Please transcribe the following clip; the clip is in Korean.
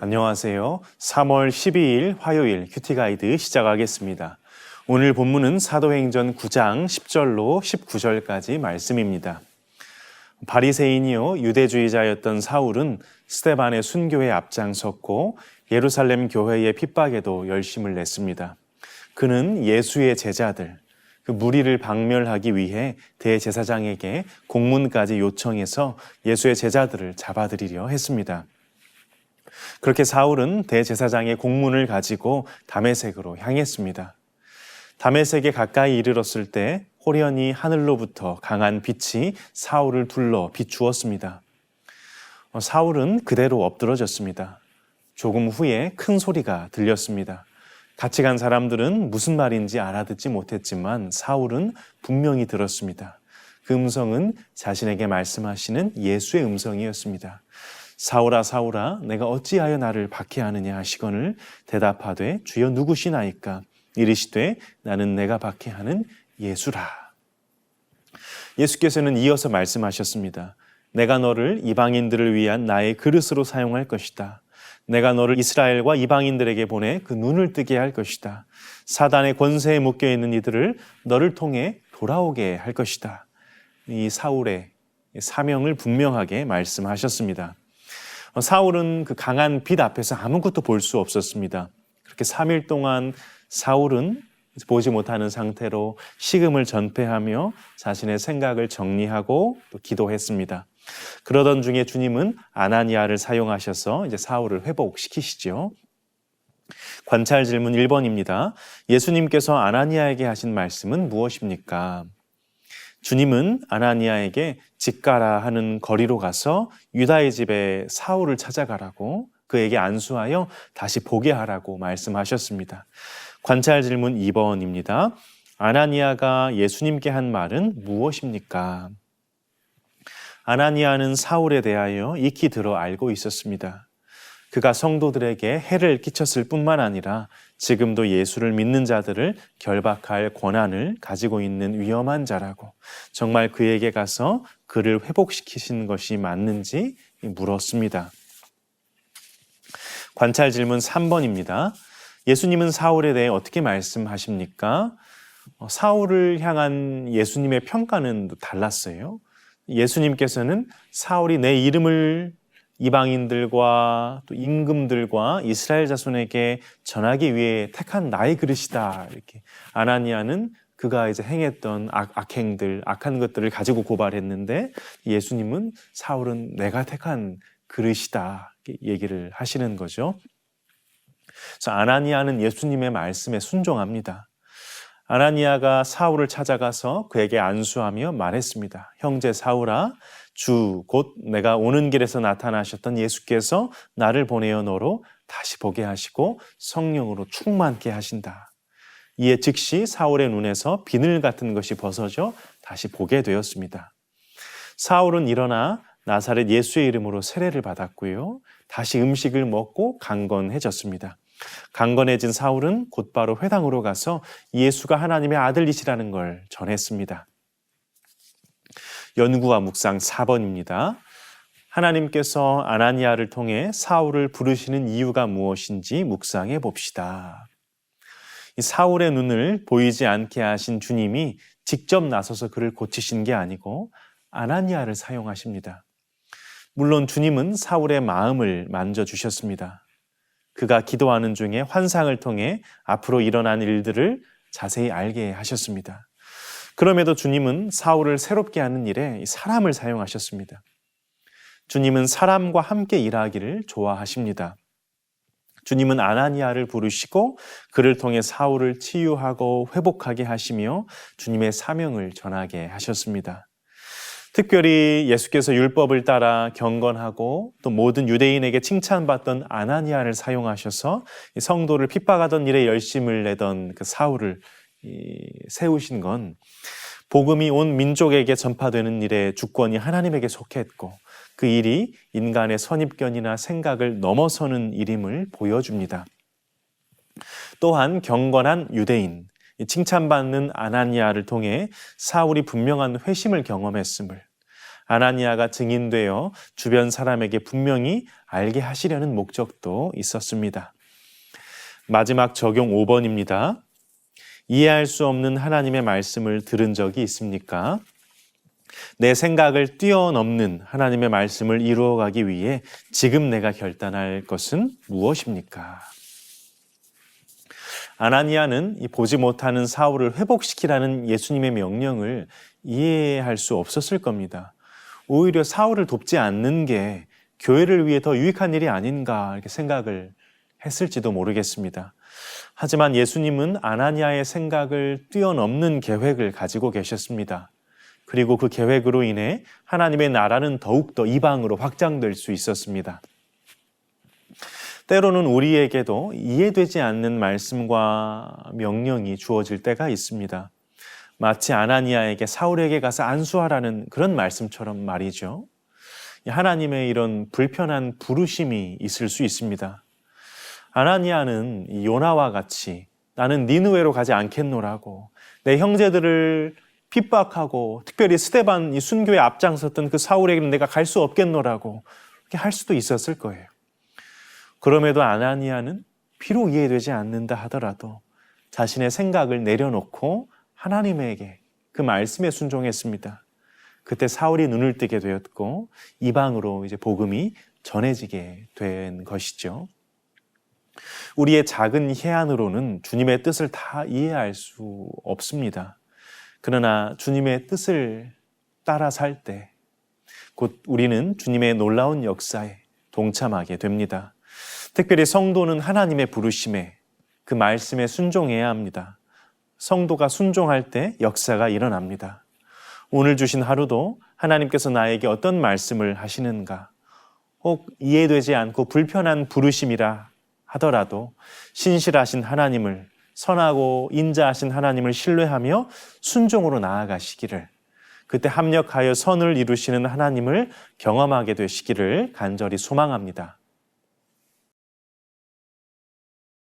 안녕하세요. 3월 12일 화요일 큐티 가이드 시작하겠습니다. 오늘 본문은 사도행전 9장 10절로 19절까지 말씀입니다. 바리새인이요 유대주의자였던 사울은 스데반의 순교에 앞장섰고 예루살렘 교회의 핍박에도 열심을 냈습니다. 그는 예수의 제자들, 그 무리를 박멸하기 위해 대제사장에게 공문까지 요청해서 예수의 제자들을 잡아들이려 했습니다. 그렇게 사울은 대제사장의 공문을 가지고 다메섹으로 향했습니다. 다메섹에 가까이 이르렀을 때 호련히 하늘로부터 강한 빛이 사울을 둘러 비추었습니다. 사울은 그대로 엎드러졌습니다. 조금 후에 큰 소리가 들렸습니다. 같이 간 사람들은 무슨 말인지 알아듣지 못했지만 사울은 분명히 들었습니다. 그 음성은 자신에게 말씀하시는 예수의 음성이었습니다. 사울아 사울아 내가 어찌하여 나를 박해하느냐 하시거늘 대답하되 주여 누구시나이까 이르시되 나는 내가 박해하는 예수라. 예수께서는 이어서 말씀하셨습니다. 내가 너를 이방인들을 위한 나의 그릇으로 사용할 것이다. 내가 너를 이스라엘과 이방인들에게 보내 그 눈을 뜨게 할 것이다. 사단의 권세에 묶여있는 이들을 너를 통해 돌아오게 할 것이다. 이 사울의 사명을 분명하게 말씀하셨습니다. 사울은 그 강한 빛 앞에서 아무것도 볼 수 없었습니다. 그렇게 3일 동안 사울은 보지 못하는 상태로 식음을 전폐하며 자신의 생각을 정리하고 또 기도했습니다. 그러던 중에 주님은 아나니아를 사용하셔서 이제 사울을 회복시키시죠. 관찰 질문 1번입니다. 예수님께서 아나니아에게 하신 말씀은 무엇입니까? 주님은 아나니아에게 집 가라 하는 거리로 가서 유다의 집에 사울을 찾아가라고 그에게 안수하여 다시 보게 하라고 말씀하셨습니다. 관찰 질문 2번입니다. 아나니아가 예수님께 한 말은 무엇입니까? 아나니아는 사울에 대하여 익히 들어 알고 있었습니다. 그가 성도들에게 해를 끼쳤을 뿐만 아니라 지금도 예수를 믿는 자들을 결박할 권한을 가지고 있는 위험한 자라고 정말 그에게 가서 그를 회복시키신 것이 맞는지 물었습니다. 관찰 질문 3번입니다. 예수님은 사울에 대해 어떻게 말씀하십니까? 사울을 향한 예수님의 평가는 달랐어요. 예수님께서는 사울이 내 이름을 이방인들과 또 임금들과 이스라엘 자손에게 전하기 위해 택한 나의 그릇이다. 이렇게 아나니아는 그가 이제 행했던 악행들, 악한 것들을 가지고 고발했는데 예수님은 사울은 내가 택한 그릇이다. 이렇게 얘기를 하시는 거죠. 그래서 아나니아는 예수님의 말씀에 순종합니다. 아나니아가 사울을 찾아가서 그에게 안수하며 말했습니다. 형제 사울아, 주 곧 내가 오는 길에서 나타나셨던 예수께서 나를 보내어 너로 다시 보게 하시고 성령으로 충만케 하신다. 이에 즉시 사울의 눈에서 비늘 같은 것이 벗어져 다시 보게 되었습니다. 사울은 일어나 나사렛 예수의 이름으로 세례를 받았고요. 다시 음식을 먹고 강건해졌습니다. 강건해진 사울은 곧바로 회당으로 가서 예수가 하나님의 아들이시라는 걸 전했습니다. 연구와 묵상 4번입니다. 하나님께서 아나니아를 통해 사울을 부르시는 이유가 무엇인지 묵상해 봅시다. 이 사울의 눈을 보이지 않게 하신 주님이 직접 나서서 그를 고치신 게 아니고 아나니아를 사용하십니다. 물론 주님은 사울의 마음을 만져주셨습니다. 그가 기도하는 중에 환상을 통해 앞으로 일어난 일들을 자세히 알게 하셨습니다. 그럼에도 주님은 사울을 새롭게 하는 일에 사람을 사용하셨습니다. 주님은 사람과 함께 일하기를 좋아하십니다. 주님은 아나니아를 부르시고 그를 통해 사울을 치유하고 회복하게 하시며 주님의 사명을 전하게 하셨습니다. 특별히 예수께서 율법을 따라 경건하고 또 모든 유대인에게 칭찬받던 아나니아를 사용하셔서 성도를 핍박하던 일에 열심을 내던 그 사울을 세우신 건 복음이 온 민족에게 전파되는 일에 주권이 하나님에게 속했고 그 일이 인간의 선입견이나 생각을 넘어서는 일임을 보여줍니다. 또한 경건한 유대인, 칭찬받는 아나니아를 통해 사울이 분명한 회심을 경험했음을, 아나니아가 증인되어 주변 사람에게 분명히 알게 하시려는 목적도 있었습니다. 마지막 적용 5번입니다. 이해할 수 없는 하나님의 말씀을 들은 적이 있습니까? 내 생각을 뛰어넘는 하나님의 말씀을 이루어가기 위해 지금 내가 결단할 것은 무엇입니까? 아나니아는 이 보지 못하는 사울을 회복시키라는 예수님의 명령을 이해할 수 없었을 겁니다. 오히려 사울을 돕지 않는 게 교회를 위해 더 유익한 일이 아닌가 이렇게 생각을 했을지도 모르겠습니다. 하지만 예수님은 아나니아의 생각을 뛰어넘는 계획을 가지고 계셨습니다. 그리고 그 계획으로 인해 하나님의 나라는 더욱더 이방으로 확장될 수 있었습니다. 때로는 우리에게도 이해되지 않는 말씀과 명령이 주어질 때가 있습니다. 마치 아나니아에게 사울에게 가서 안수하라는 그런 말씀처럼 말이죠. 하나님의 이런 불편한 부르심이 있을 수 있습니다. 아나니아는 요나와 같이 나는 니느웨로 가지 않겠노라고 내 형제들을 핍박하고 특별히 스데반 이 순교에 앞장섰던 그 사울에게는 내가 갈 수 없겠노라고 그렇게 할 수도 있었을 거예요. 그럼에도 아나니아는 비록 이해되지 않는다 하더라도 자신의 생각을 내려놓고 하나님에게 그 말씀에 순종했습니다. 그때 사울이 눈을 뜨게 되었고 이방으로 이제 복음이 전해지게 된 것이죠. 우리의 작은 해안으로는 주님의 뜻을 다 이해할 수 없습니다. 그러나 주님의 뜻을 따라 살 때 곧 우리는 주님의 놀라운 역사에 동참하게 됩니다. 특별히 성도는 하나님의 부르심에 그 말씀에 순종해야 합니다. 성도가 순종할 때 역사가 일어납니다. 오늘 주신 하루도 하나님께서 나에게 어떤 말씀을 하시는가, 혹 이해되지 않고 불편한 부르심이라 하더라도 신실하신 하나님을, 선하고 인자하신 하나님을 신뢰하며 순종으로 나아가시기를, 그때 합력하여 선을 이루시는 하나님을 경험하게 되시기를 간절히 소망합니다.